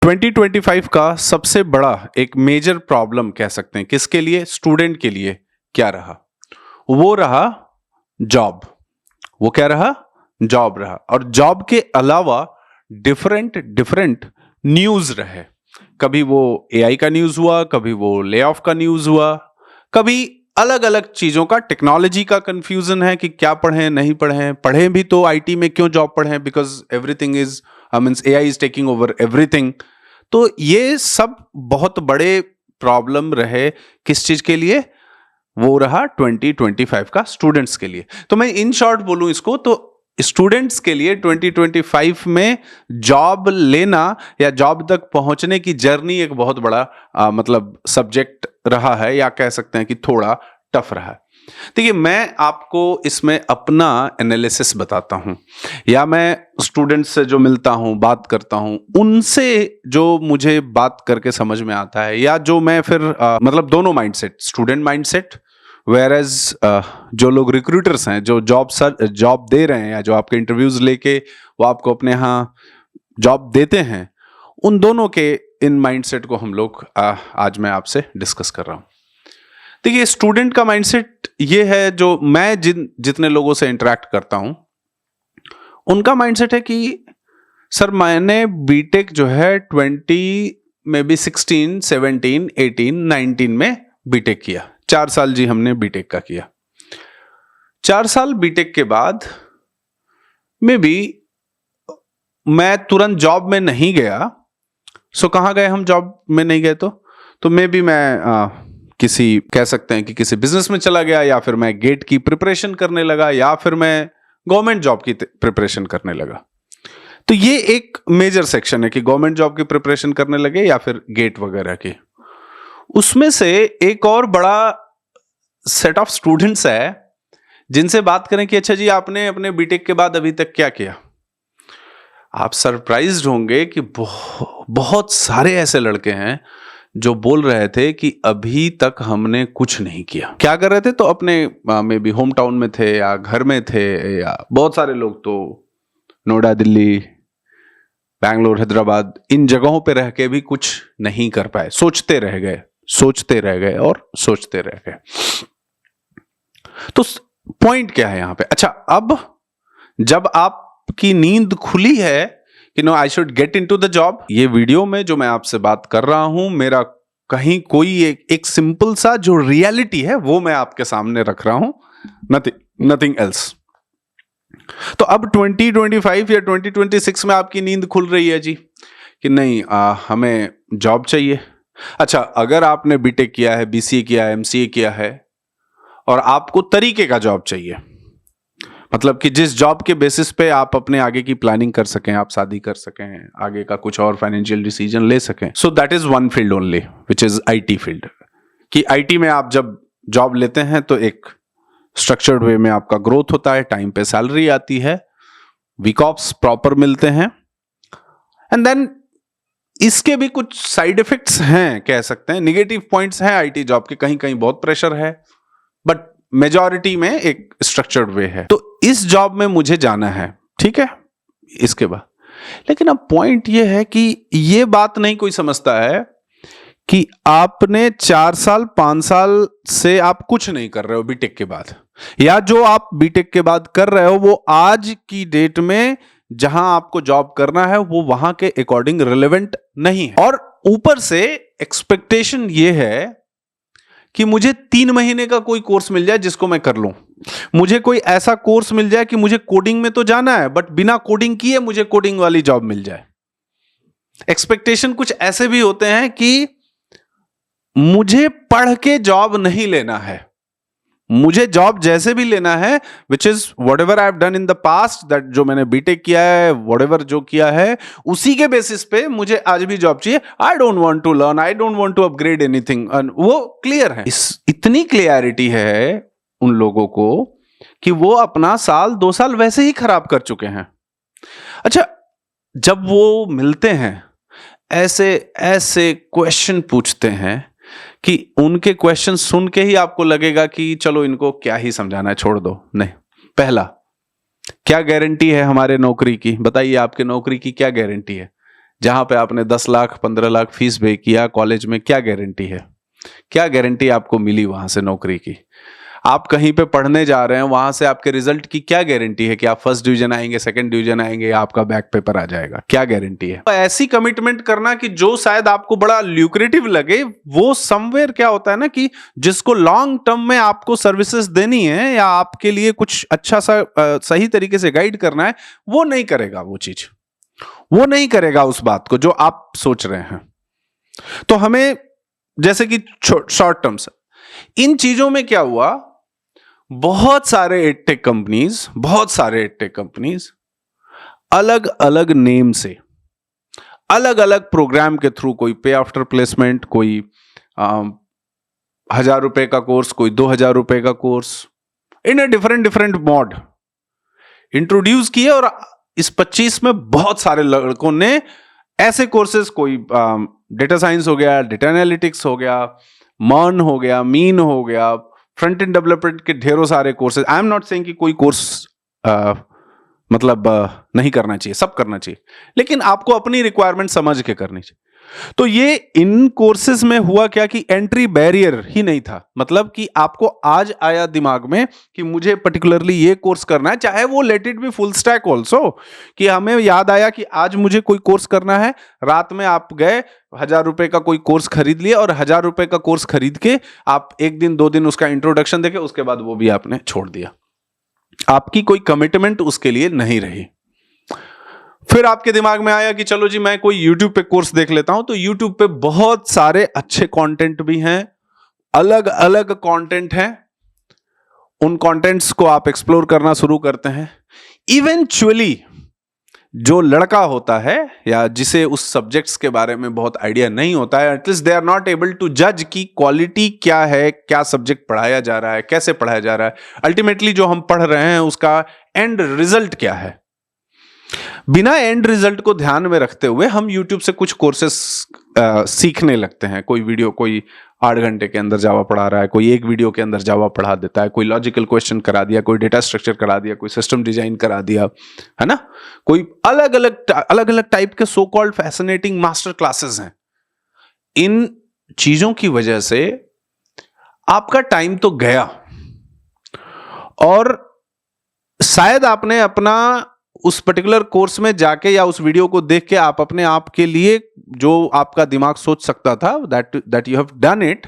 2025 का सबसे बड़ा एक मेजर प्रॉब्लम कह सकते हैं किसके लिए? स्टूडेंट के लिए क्या रहा? वो रहा जॉब। वो क्या रहा? जॉब रहा। और जॉब के अलावा डिफरेंट डिफरेंट न्यूज रहे। कभी वो एआई का न्यूज हुआ, कभी वो ले ऑफ का न्यूज हुआ, कभी अलग अलग चीजों का, टेक्नोलॉजी का कंफ्यूजन है कि क्या पढ़ें नहीं पढ़ें, पढ़ें भी तो आईटी में क्यों जॉब पढ़ें, because everything is means AI is taking over everything. तो ये सब बहुत बड़े प्रॉब्लम रहे किस चीज के लिए? वो रहा 2025 का स्टूडेंट्स के लिए। तो मैं इन शॉर्ट बोलूं इसको तो स्टूडेंट्स के लिए 2025 में जॉब लेना या जॉब तक पहुंचने की जर्नी एक बहुत बड़ा मतलब सब्जेक्ट रहा है, या कह सकते हैं कि थोड़ा टफ रहा है। देखिए, मैं आपको इसमें अपना एनालिसिस बताता हूं, या मैं स्टूडेंट्स से जो मिलता हूं, बात करता हूं, उनसे जो मुझे बात करके समझ में आता है, या जो मैं फिर मतलब दोनों mindset, student mindset whereas जो लोग रिक्रूटर्स हैं, जो जॉब दे रहे हैं, या जो आपके इंटरव्यूज लेके वो आपको अपने यहाँ जॉब देते हैं, उन दोनों के इन माइंडसेट को हम लोग आज मैं आपसे डिस्कस कर रहा हूं। देखिए, स्टूडेंट का माइंडसेट ये है, जो मैं जितने लोगों से इंटरेक्ट करता हूं उनका माइंडसेट है कि सर मैंने बीटेक जो है 20 में भी 16, 17, 18, 19 में बीटेक किया। 4 साल जी हमने बीटेक का किया। 4 साल बीटेक के बाद में भी मैं तुरंत जॉब में नहीं गया। सो कहाँ गए हम जॉब में नहीं गए? तो मे बी मैं किसी, कह सकते हैं कि किसी बिजनेस में चला गया, या फिर मैं गेट की प्रिपरेशन करने लगा, या फिर मैं गवर्नमेंट जॉब की प्रिपरेशन करने लगा। तो ये एक मेजर सेक्शन है कि गवर्नमेंट जॉब की प्रिपरेशन करने लगे या फिर गेट वगैरह की। उसमें से एक और बड़ा सेट ऑफ स्टूडेंट्स है जिनसे बात करें कि अच्छा जी आपने अपने बीटेक के बाद अभी तक क्या किया, आप सरप्राइज्ड होंगे कि बहुत सारे ऐसे लड़के हैं जो बोल रहे थे कि अभी तक हमने कुछ नहीं किया। क्या कर रहे थे? तो अपने मे बी होम टाउन में थे, या घर में थे, या बहुत सारे लोग तो नोएडा, दिल्ली, बैंगलोर, हैदराबाद, इन जगहों पे रह के भी कुछ नहीं कर पाए। सोचते रह गए और सोचते रह गए। तो पॉइंट क्या है यहां पे? अच्छा, अब जब आपकी नींद खुली है कि no I should get into the job, ये वीडियो में जो मैं आपसे बात कर रहा हूं, मेरा कहीं कोई एक सिंपल सा जो रियलिटी है वो मैं आपके सामने रख रहा हूं, नथिंग एल्स। तो अब 2025 या 2026 में आपकी नींद खुल रही है जी कि नहीं हमें जॉब चाहिए। अच्छा, अगर आपने बीटेक किया है, बीसीए किया है, एमसीए किया है, और आपको तरीके का जॉब चाहिए, मतलब कि जिस जॉब के बेसिस पे आप अपने आगे की प्लानिंग कर सकें, आप शादी कर सकें, आगे का कुछ और फाइनेंशियल डिसीजन ले सकें, so that is one field only which is IT field. कि आईटी में आप जब जॉब लेते हैं तो एक स्ट्रक्चर्ड वे में आपका ग्रोथ होता है, टाइम पे सैलरी आती है, वीक ऑफ्स प्रॉपर मिलते हैं, एंड देन इसके भी कुछ साइड इफेक्ट्स हैं, कह सकते हैं निगेटिव पॉइंट्स हैं आईटी जॉब के। कहीं कहीं बहुत प्रेशर है, बट मेजॉरिटी में एक स्ट्रक्चर्ड वे है। तो इस जॉब में मुझे जाना है, ठीक है, इसके बाद। लेकिन अब पॉइंट ये है कि ये बात नहीं कोई समझता है कि आपने 4 साल 5 साल से आप कुछ नहीं कर रहे हो बीटेक के बाद, या जो आप बीटेक के बाद कर रहे हो वो आज की डेट में जहां आपको जॉब करना है वो वहां के अकॉर्डिंग रिलेवेंट नहीं है। और ऊपर से एक्सपेक्टेशन ये है कि मुझे 3 महीने का कोई कोर्स मिल जाए जिसको मैं कर लूं, मुझे कोई ऐसा कोर्स मिल जाए कि मुझे कोडिंग में तो जाना है बट बिना कोडिंग किए मुझे कोडिंग वाली जॉब मिल जाए। एक्सपेक्टेशन कुछ ऐसे भी होते हैं कि मुझे पढ़ के जॉब नहीं लेना है, मुझे जॉब जैसे भी लेना है, which is what ever I have done in the past, that जो मैंने बीटेक किया है, वट एवर जो किया है, उसी के बेसिस पे मुझे आज भी जॉब चाहिए। I don't want to learn, I don't want to upgrade anything. वो क्लियर है, इतनी क्लियरिटी है उन लोगों को कि वो अपना 1-2 साल वैसे ही खराब कर चुके हैं। अच्छा, जब वो मिलते हैं ऐसे ऐसे क्वेश्चन पूछते हैं कि उनके क्वेश्चन सुन के ही आपको लगेगा कि चलो इनको क्या ही समझाना है, छोड़ दो। नहीं, पहला, क्या गारंटी है हमारे नौकरी की? बताइए, आपके नौकरी की क्या गारंटी है? जहां पे आपने 10 लाख 15 लाख फीस पे किया कॉलेज में, क्या गारंटी है, क्या गारंटी आपको मिली वहां से नौकरी की? आप कहीं पे पढ़ने जा रहे हैं, वहां से आपके रिजल्ट की क्या गारंटी है कि आप फर्स्ट डिवीजन आएंगे, सेकंड डिवीजन आएंगे, या आपका बैक पेपर आ जाएगा? क्या गारंटी है? तो ऐसी कमिटमेंट करना कि जो शायद आपको बड़ा ल्यूक्रेटिव लगे, वो समवेयर क्या होता है ना कि जिसको लॉन्ग टर्म में आपको सर्विसेज देनी है या आपके लिए कुछ अच्छा सा सही तरीके से गाइड करना है, वो नहीं करेगा, वो चीज वो नहीं करेगा उस बात को जो आप सोच रहे हैं। तो हमें जैसे कि शॉर्ट टर्म से इन चीजों में क्या हुआ, बहुत सारे एडटेक कंपनीज अलग अलग नेम से, अलग अलग प्रोग्राम के थ्रू, कोई पे आफ्टर प्लेसमेंट, कोई 1000 रुपए का कोर्स, कोई 2000 रुपए का course, in a different mod introduce किए। और इस 25 में बहुत सारे लड़कों ने ऐसे कोर्सेज, कोई डेटा साइंस हो गया, डेटा एनालिटिक्स हो गया, मर्न हो गया, मीन हो गया, फ्रंट एंड डेवलपमेंट के ढेरों सारे courses. I am not saying कि कोई कोर्स नहीं करना चाहिए, सब करना चाहिए, लेकिन आपको अपनी रिक्वायरमेंट समझ के करनी चाहिए। तो ये इन कोर्सेज में हुआ क्या कि एंट्री बैरियर ही नहीं था। मतलब कि आपको आज आया दिमाग में कि मुझे पर्टिकुलरली ये कोर्स करना है, चाहे वो let it be full stack also, कि हमें याद आया कि आज मुझे कोई कोर्स करना है, रात में आप गए 1000 रुपए का कोई कोर्स खरीद लिया, और 1000 रुपए का कोर्स खरीद के आप 1 दिन 2 दिन उसका इंट्रोडक्शन देके उसके बाद वो भी आपने छोड़ दिया। आपकी कोई कमिटमेंट उसके लिए नहीं रही। फिर आपके दिमाग में आया कि चलो जी मैं कोई YouTube पे कोर्स देख लेता हूं। तो YouTube पे बहुत सारे अच्छे कंटेंट भी हैं, अलग अलग कंटेंट हैं, उन कंटेंट्स को आप एक्सप्लोर करना शुरू करते हैं। इवेंचुअली जो लड़का होता है या जिसे उस सब्जेक्ट्स के बारे में बहुत आइडिया नहीं होता है, at least they are not able to जज की क्वालिटी क्या है, क्या सब्जेक्ट पढ़ाया जा रहा है, कैसे पढ़ाया जा रहा है, अल्टीमेटली जो हम पढ़ रहे हैं उसका एंड रिजल्ट क्या है। बिना एंड रिजल्ट को ध्यान में रखते हुए हम YouTube से कुछ कोर्सेस सीखने लगते हैं। कोई वीडियो, कोई 8 घंटे के अंदर जावा पढ़ा रहा है, कोई एक वीडियो के अंदर जावा पढ़ा देता है, कोई लॉजिकल क्वेश्चन करा दिया, कोई डेटा स्ट्रक्चर करा दिया, कोई सिस्टम डिजाइन करा दिया, है ना। कोई अलग अलग टाइप के so called fascinating master classes हैं। इन चीजों की वजह से आपका टाइम तो गया, और शायद आपने अपना उस पर्टिकुलर कोर्स में जाके या उस वीडियो को देख के आप अपने आप के लिए जो आपका दिमाग सोच सकता था, that you have done it.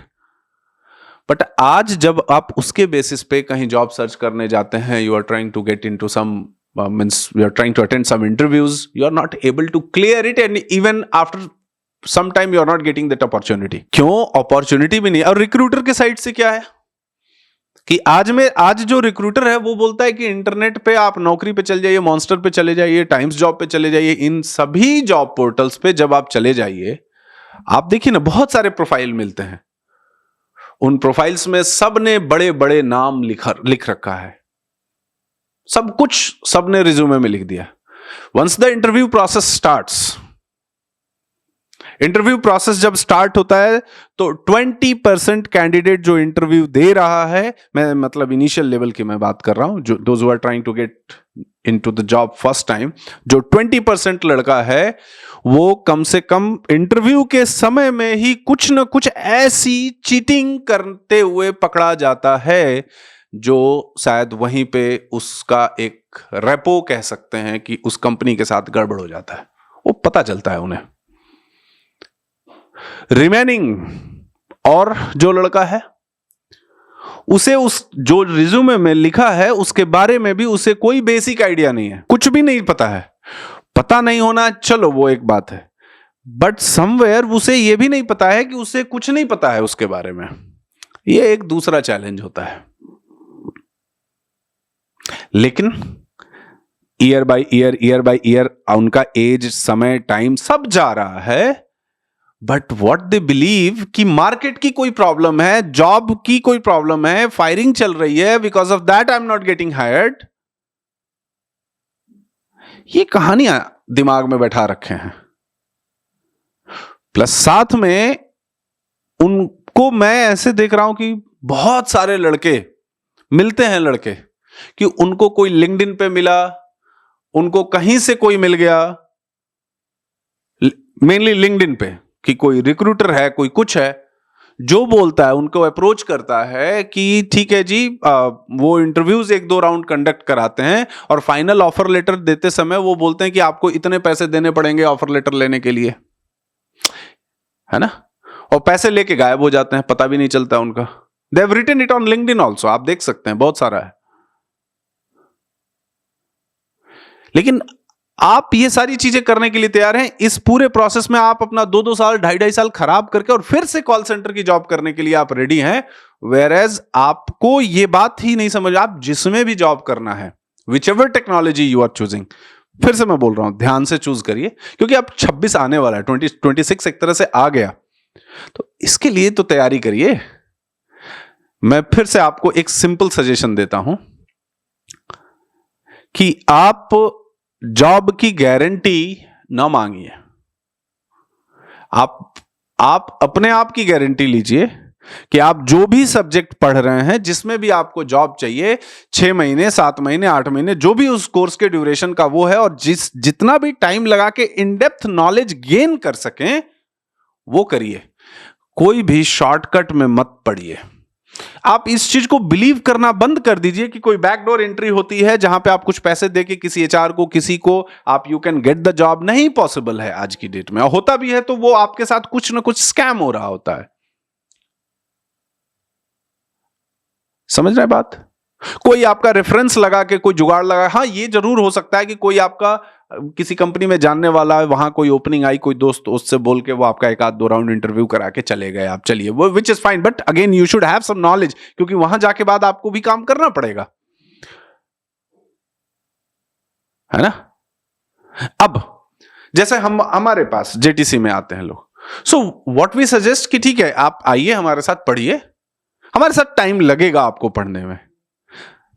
But आज जब आप उसके बेसिस पे कहीं जॉब सर्च करने जाते हैं, you are trying to get into some means you are trying to attend some interviews, you are not able to clear it, and even after some time you are not getting that opportunity. क्यों? Opportunity भी नहीं। और recruiter के side से क्या है कि आज जो रिक्रूटर है वो बोलता है कि इंटरनेट पे आप नौकरी पे चले जाइए, मॉन्स्टर पे चले जाइए, टाइम्स जॉब पे चले जाइए, इन सभी जॉब पोर्टल्स पे जब आप चले जाइए, आप देखिए ना बहुत सारे प्रोफाइल मिलते हैं। उन प्रोफाइल्स में सबने बड़े बड़े नाम लिख रखा है, सब कुछ सबने रिज्यूमे में लिख दिया। Once the interview process starts, interview process जब स्टार्ट होता है तो 20% कैंडिडेट जो इंटरव्यू दे रहा है, मैं मतलब इनिशियल लेवल की मैं बात कर रहा हूं, जो those who are trying to get into the job first time, जो 20% लड़का है वो कम से कम इंटरव्यू के समय में ही कुछ न कुछ ऐसी चीटिंग करते हुए पकड़ा जाता है जो शायद वहीं पे उसका एक रेपो कह सकते हैं कि उस कंपनी के साथ गड़बड़ हो जाता है, वो पता चलता है उन्हें। रिमेनिंग और जो लड़का है उसे उस जो रिज्यूमे में लिखा है उसके बारे में भी उसे कोई बेसिक आइडिया नहीं है, कुछ भी नहीं पता है। पता नहीं होना चलो वो एक बात है, बट समवेयर उसे यह भी नहीं पता है कि उसे कुछ नहीं पता है उसके बारे में। यह एक दूसरा चैलेंज होता है। लेकिन ईयर बाय ईयर उनका एज, समय, टाइम सब जा रहा है, बट वॉट दे बिलीव कि मार्केट की कोई प्रॉब्लम है, जॉब की कोई प्रॉब्लम है, फायरिंग चल रही है, because of that I am not getting hired. ये कहानियां दिमाग में बैठा रखे हैं। प्लस साथ में उनको मैं ऐसे देख रहा हूं कि बहुत सारे लड़के मिलते हैं, लड़के कि उनको कोई लिंक्डइन पे मिला, उनको कहीं से कोई मिल गया, मेनली लिंक्डइन पे, कि कोई रिक्रूटर है, कोई कुछ है जो बोलता है, उनको अप्रोच करता है कि ठीक है जी, वो इंटरव्यूज 1-2 राउंड कंडक्ट कराते हैं और फाइनल ऑफर लेटर देते समय वो बोलते हैं कि आपको इतने पैसे देने पड़ेंगे ऑफर लेटर लेने के लिए, है ना, और पैसे लेके गायब हो जाते हैं, पता भी नहीं चलता उनका। They have written it on LinkedIn also, आप देख सकते हैं, बहुत सारा है। लेकिन आप ये सारी चीजें करने के लिए तैयार हैं, इस पूरे प्रोसेस में आप अपना 2-2 साल 2.5-2.5 साल खराब करके और फिर से कॉल सेंटर की जॉब करने के लिए आप रेडी हैं, वेयरएज आपको ये बात ही नहीं समझ, आप जिसमें भी जॉब करना है, whichever technology you are choosing, फिर से मैं बोल रहा हूं, ध्यान से चूज करिए, क्योंकि अब 26 आने वाला है, 2026 एक तरह से आ गया, तो इसके लिए तो तैयारी करिए। मैं फिर से आपको एक सिंपल सजेशन देता हूं कि आप जॉब की गारंटी ना मांगिए, आप अपने आप की गारंटी लीजिए कि आप जो भी सब्जेक्ट पढ़ रहे हैं, जिसमें भी आपको जॉब चाहिए, 6 महीने, 7 महीने, 8 महीने, जो भी उस कोर्स के ड्यूरेशन का वो है, और जितना भी टाइम लगा के इन डेप्थ नॉलेज गेन कर सकें वो करिए। कोई भी शॉर्टकट में मत पड़िए। आप इस चीज को बिलीव करना बंद कर दीजिए कि कोई बैकडोर एंट्री होती है जहां पे आप कुछ पैसे देके किसी एचआर को, किसी को आप you can get the job. नहीं पॉसिबल है आज की डेट में, और होता भी है तो वो आपके साथ कुछ ना कुछ स्कैम हो रहा होता है। समझ रहे बात? कोई आपका रेफरेंस लगा के कोई जुगाड़ लगा, हाँ ये जरूर हो सकता है कि कोई आपका किसी कंपनी में जानने वाला है, वहां कोई ओपनिंग आई, कोई दोस्त उससे बोल के वो आपका 1-2 राउंड इंटरव्यू करा के चले गए, आप चलिए, वो which is fine, but again you should have some knowledge, क्योंकि वहां जाके बाद आपको भी काम करना पड़ेगा, है ना। अब जैसे हमारे पास जेटीसी में आते हैं लोग, सो व्हाट वी सजेस्ट कि ठीक है आप आइए हमारे साथ पढ़िए, हमारे साथ टाइम लगेगा आपको पढ़ने में।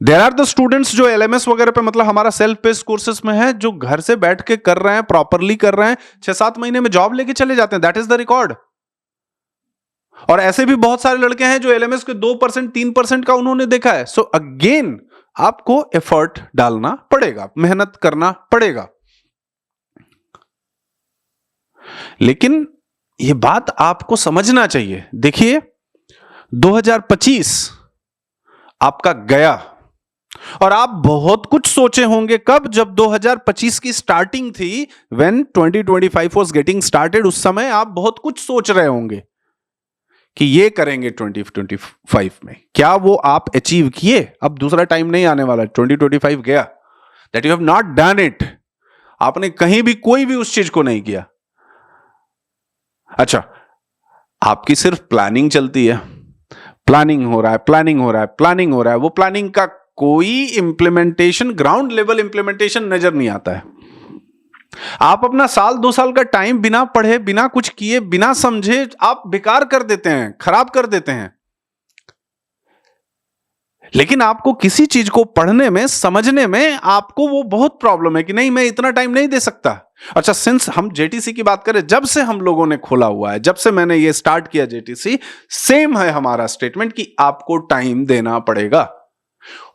देयर आर द स्टूडेंट्स जो एलएमएस वगैरह पे, मतलब हमारा सेल्फ पेस्ड कोर्सेज में है, जो घर से बैठ के कर रहे हैं, प्रॉपरली कर रहे हैं, 6-7 महीने में जॉब लेके चले जाते हैं, दैट इज द रिकॉर्ड। और ऐसे भी बहुत सारे लड़के हैं जो एलएमएस के 2%, 3% का उन्होंने देखा है। सो अगेन आपको एफर्ट डालना पड़ेगा, मेहनत करना पड़ेगा। लेकिन यह बात आपको समझना चाहिए, देखिए 2025 आपका गया, और आप बहुत कुछ सोचे होंगे कब, जब 2025 की स्टार्टिंग थी, व्हेन 2025 वाज गेटिंग स्टार्टेड, उस समय आप बहुत कुछ सोच रहे होंगे कि ये करेंगे 2025 में, क्या वो आप अचीव किए? अब दूसरा टाइम नहीं आने वाला, 2025 गया, that you have not done it, आपने कहीं भी कोई भी उस चीज को नहीं किया। अच्छा, आपकी सिर्फ प्लानिंग चलती है, प्लानिंग हो रहा है, प्लानिंग हो रहा है, प्लानिंग हो रहा है, वो प्लानिंग का कोई इंप्लीमेंटेशन, ग्राउंड लेवल इंप्लीमेंटेशन नजर नहीं आता है। आप अपना 1-2 साल का टाइम बिना पढ़े, बिना कुछ किए, बिना समझे आप बेकार कर देते हैं, खराब कर देते हैं। लेकिन आपको किसी चीज को पढ़ने में, समझने में आपको वो बहुत प्रॉब्लम है कि नहीं मैं इतना टाइम नहीं दे सकता। अच्छा, सिंस हम जेटीसी की बात करें, जब से हम लोगों ने खोला हुआ है, जब से मैंने ये स्टार्ट किया जेटीसी, सेम है हमारा स्टेटमेंट कि आपको टाइम देना पड़ेगा।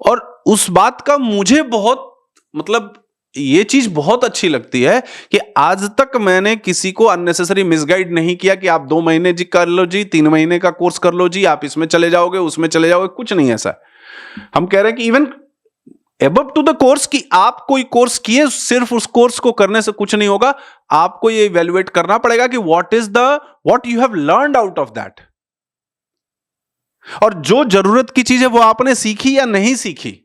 और उस बात का मुझे बहुत, मतलब ये चीज बहुत अच्छी लगती है कि आज तक मैंने किसी को अननेसेसरी मिसगाइड नहीं किया कि आप 2 महीने जी कर लो जी, 3 महीने का कोर्स कर लो जी, आप इसमें चले जाओगे, उसमें चले जाओगे, कुछ नहीं ऐसा। हम कह रहे हैं कि even above to the course, कि आप कोई कोर्स किए, सिर्फ उस कोर्स को करने से कुछ नहीं होगा, आपको ये इवैल्यूएट करना पड़ेगा कि what you have learned out of that, और जो जरूरत की चीज है वो आपने सीखी या नहीं सीखी।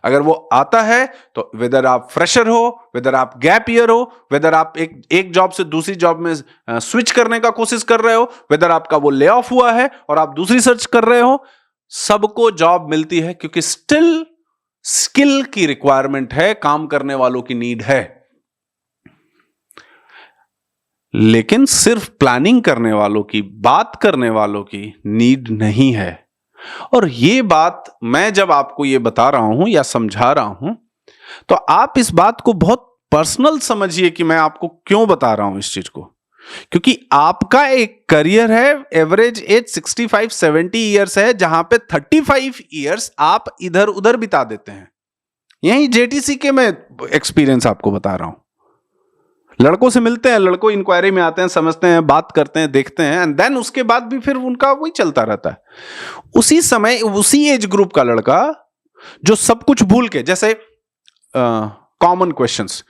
अगर वो आता है तो वेदर आप फ्रेशर हो, वेदर आप गैप ईयर हो, वेदर आप एक जॉब से दूसरी जॉब में स्विच करने का कोशिश कर रहे हो, वेदर आपका वो ले ऑफ हुआ है और आप दूसरी सर्च कर रहे हो, सबको जॉब मिलती है, क्योंकि स्टिल स्किल की रिक्वायरमेंट है, काम करने वालों की नीड है। लेकिन सिर्फ प्लानिंग करने वालों की, बात करने वालों की नीड नहीं है। और ये बात मैं जब आपको ये बता रहा हूं या समझा रहा हूं, तो आप इस बात को बहुत पर्सनल समझिए कि मैं आपको क्यों बता रहा हूं इस चीज को। क्योंकि आपका एक करियर है, एवरेज एज 65-70 ईयर्स है, जहां पे 35 ईयर्स आप इधर उधर बिता देते हैं। यही जेटीसी के मैं एक्सपीरियंस आपको बता रहा हूं। लड़कों से मिलते हैं, लड़कों इंक्वायरी में आते हैं, समझते हैं, बात करते हैं, देखते हैं, एंड देन उसके बाद भी फिर उनका वही चलता रहता है। उसी समय उसी एज ग्रुप का लड़का जो सब कुछ भूल के, जैसे कॉमन क्वेश्चंस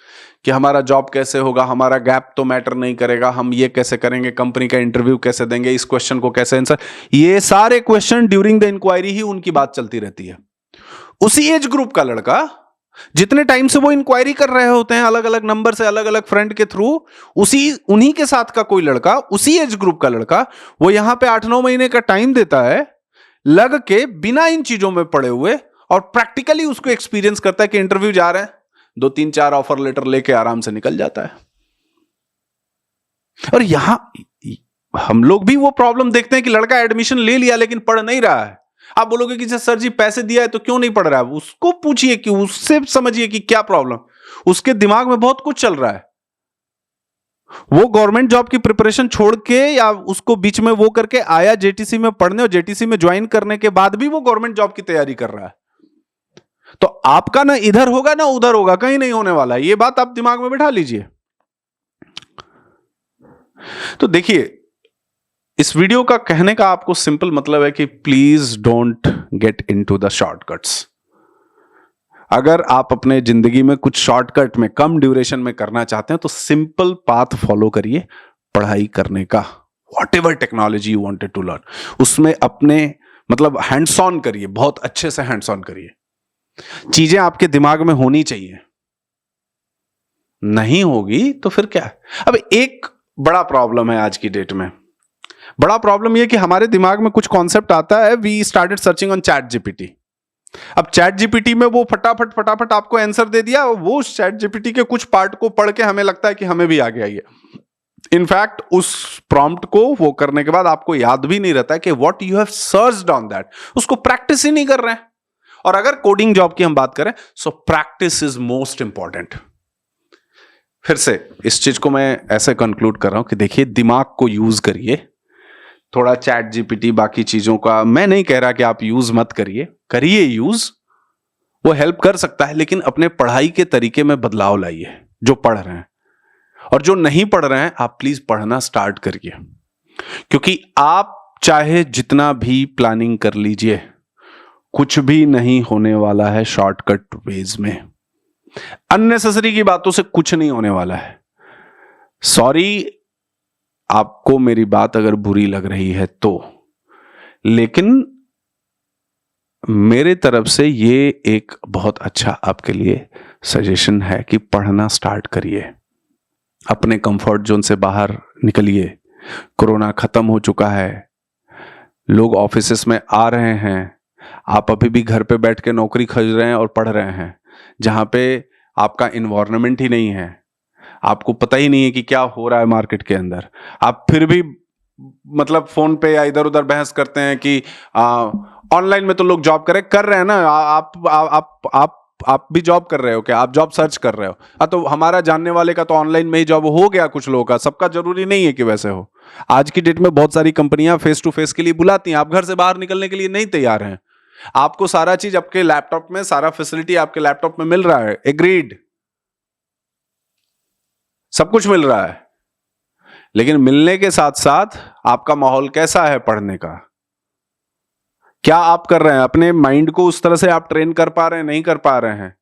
कि हमारा जॉब कैसे होगा, हमारा गैप तो मैटर नहीं करेगा, हम ये कैसे करेंगे, कंपनी का इंटरव्यू कैसे देंगे, इस क्वेश्चन को कैसे आंसर, ये सारे क्वेश्चन ड्यूरिंग द इंक्वायरी ही उनकी बात चलती रहती है। उसी एज ग्रुप का लड़का जितने टाइम से वो इंक्वायरी कर रहे होते हैं अलग अलग नंबर से, अलग अलग फ्रेंड के थ्रू, उन्हीं के साथ का कोई लड़का, उसी एज ग्रुप का लड़का, वो यहां पे 8-9 महीने का टाइम देता है लग के, बिना इन चीजों में पड़े हुए, और प्रैक्टिकली उसको एक्सपीरियंस करता है कि इंटरव्यू जा रहे हैं, 2-3-4 ऑफर लेटर लेके आराम से निकल जाता है। और यहां हम लोग भी वो प्रॉब्लम देखते हैं कि लड़का एडमिशन ले लिया लेकिन पढ़ नहीं रहा है। आप बोलोगे कि सर जी पैसे दिया है तो क्यों नहीं पढ़ रहा है, उसको पूछिए कि उससे समझिए कि क्या प्रॉब्लम, उसके दिमाग में बहुत कुछ चल रहा है। वो गवर्नमेंट जॉब की प्रिपरेशन छोड़ के या उसको बीच में वो करके आया जेटीसी में पढ़ने, और जेटीसी में ज्वाइन करने के बाद भी वो गवर्नमेंट जॉब की तैयारी कर रहा है। तो आपका ना इधर होगा ना उधर होगा, कहीं नहीं होने वाला है, ये बात आप दिमाग में बिठा लीजिए। तो देखिए, इस वीडियो का कहने का आपको सिंपल मतलब है कि please don't get into the shortcuts. अगर आप अपने जिंदगी में कुछ शॉर्टकट में कम ड्यूरेशन में करना चाहते हैं तो सिंपल पाथ फॉलो करिए पढ़ाई करने का। Whatever technology you wanted to learn, उसमें अपने मतलब हैंड्स ऑन करिए, बहुत अच्छे से हैंड्स ऑन करिए। चीजें आपके दिमाग में होनी चाहिए, नहीं होगी तो फिर क्या है। अब एक बड़ा प्रॉब्लम है आज की डेट में, बड़ा प्रॉब्लम यह कि हमारे दिमाग में कुछ कॉन्सेप्ट आता है, we started searching on chat GPT. अब चैट जीपीटी में वो फटाफट आपको आंसर दे दिया, वो चैट जीपीटी के कुछ पार्ट को पढ़ के हमें लगता है कि हमें भी आ गया ये। इनफैक्ट उस प्रॉम्प्ट को वो करने के बाद आपको याद भी नहीं रहता है कि what you have searched on that, उसको प्रैक्टिस ही नहीं कर रहे हैं। और अगर कोडिंग जॉब की हम बात करें, so practice is most important. फिर से इस चीज को मैं ऐसे कंक्लूड कर रहा हूं कि देखिए, दिमाग को यूज करिए थोड़ा। चैट जीपीटी बाकी चीजों का मैं नहीं कह रहा कि आप यूज मत करिए, करिए यूज, वो हेल्प कर सकता है, लेकिन अपने पढ़ाई के तरीके में बदलाव लाइए। जो पढ़ रहे हैं और जो नहीं पढ़ रहे हैं, आप प्लीज पढ़ना स्टार्ट करिए, क्योंकि आप चाहे जितना भी प्लानिंग कर लीजिए, कुछ भी नहीं होने वाला है शॉर्टकट वेज में। अननेसेसरी की बातों से कुछ नहीं होने वाला है। सॉरी, आपको मेरी बात अगर बुरी लग रही है तो, लेकिन मेरे तरफ से ये एक बहुत अच्छा आपके लिए सजेशन है कि पढ़ना स्टार्ट करिए, अपने कंफर्ट जोन से बाहर निकलिए। कोरोना खत्म हो चुका है, लोग ऑफिसेस में आ रहे हैं, आप अभी भी घर पे बैठ के नौकरी खोज रहे हैं और पढ़ रहे हैं, जहां पे आपका इन्वायरमेंट ही नहीं है, आपको पता ही नहीं है कि क्या हो रहा है मार्केट के अंदर। आप फिर भी मतलब फोन पे या इधर उधर बहस करते हैं कि ऑनलाइन में तो लोग जॉब कर रहे हैं ना, आप भी जॉब कर रहे हो क्या, आप जॉब सर्च कर रहे हो। तो हमारा जानने वाले का तो ऑनलाइन में ही जॉब हो गया, कुछ लोगों का, सबका जरूरी नहीं है कि वैसे हो। आज की डेट में बहुत सारी कंपनियां फेस टू फेस के लिए बुलाती हैं, आप घर से बाहर निकलने के लिए नहीं तैयार हैं, आपको सारा चीज आपके लैपटॉप में, सारा फैसिलिटी आपके लैपटॉप में मिल रहा है, एग्रीड, सब कुछ मिल रहा है, लेकिन मिलने के साथ साथ आपका माहौल कैसा है पढ़ने का, क्या आप कर रहे हैं, अपने माइंड को उस तरह से आप ट्रेन कर पा रहे हैं, नहीं कर पा रहे हैं,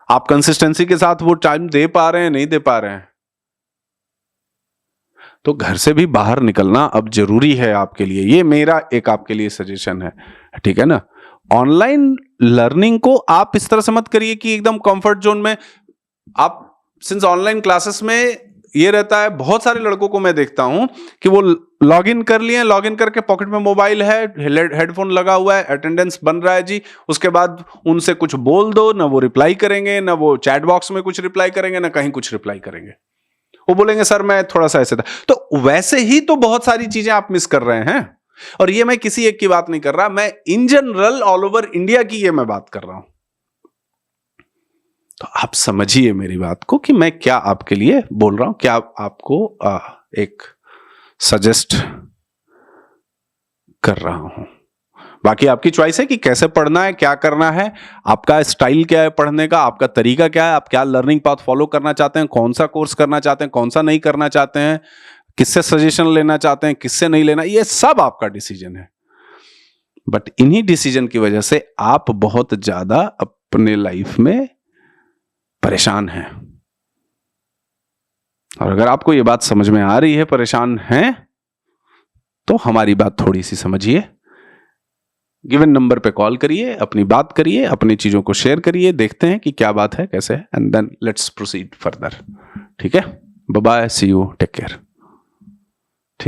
आप कंसिस्टेंसी के साथ वो टाइम दे पा रहे हैं, नहीं दे पा रहे हैं। तो घर से भी बाहर निकलना अब जरूरी है आपके लिए, ये मेरा एक आपके लिए सजेशन है, ठीक है ना। ऑनलाइन लर्निंग को आप इस तरह से मत करिए कि एकदम कंफर्ट जोन में आप, सिंस ऑनलाइन क्लासेस में ये रहता है, बहुत सारे लड़कों को मैं देखता हूं कि वो लॉगिन कर लिए, लॉगिन करके पॉकेट में मोबाइल है, हेडफोन लगा हुआ है, अटेंडेंस बन रहा है जी, उसके बाद उनसे कुछ बोल दो, ना वो रिप्लाई करेंगे, ना वो चैट बॉक्स में कुछ रिप्लाई करेंगे, ना कहीं कुछ रिप्लाई करेंगे। वो बोलेंगे सर मैं थोड़ा सा ऐसे था। तो वैसे ही तो बहुत सारी चीजें आप मिस कर रहे हैं। और ये मैं किसी एक की बात नहीं कर रहा, मैं in general all over India की ये मैं बात कर रहा हूं। तो आप समझिए मेरी बात को कि मैं क्या आपके लिए बोल रहा हूं, क्या आपको एक सजेस्ट कर रहा हूं। बाकी आपकी चॉइस है कि कैसे पढ़ना है, क्या करना है, आपका स्टाइल क्या है पढ़ने का, आपका तरीका क्या है, आप क्या लर्निंग पाथ फॉलो करना चाहते हैं, कौन सा कोर्स करना चाहते हैं, कौन सा नहीं करना चाहते हैं, किससे सजेशन लेना चाहते हैं, किससे नहीं लेना, ये सब आपका डिसीजन है। बट इन्हीं डिसीजन की वजह से आप बहुत ज्यादा अपने लाइफ में परेशान हैं। और अगर आपको ये बात समझ में आ रही है, परेशान हैं, तो हमारी बात थोड़ी सी समझिए। गिवन नंबर पे कॉल करिए, अपनी बात करिए, अपनी चीजों को शेयर करिए, देखते हैं कि क्या बात है, कैसे है, and then let's proceed further. ठीक है, bye bye, see you, take care.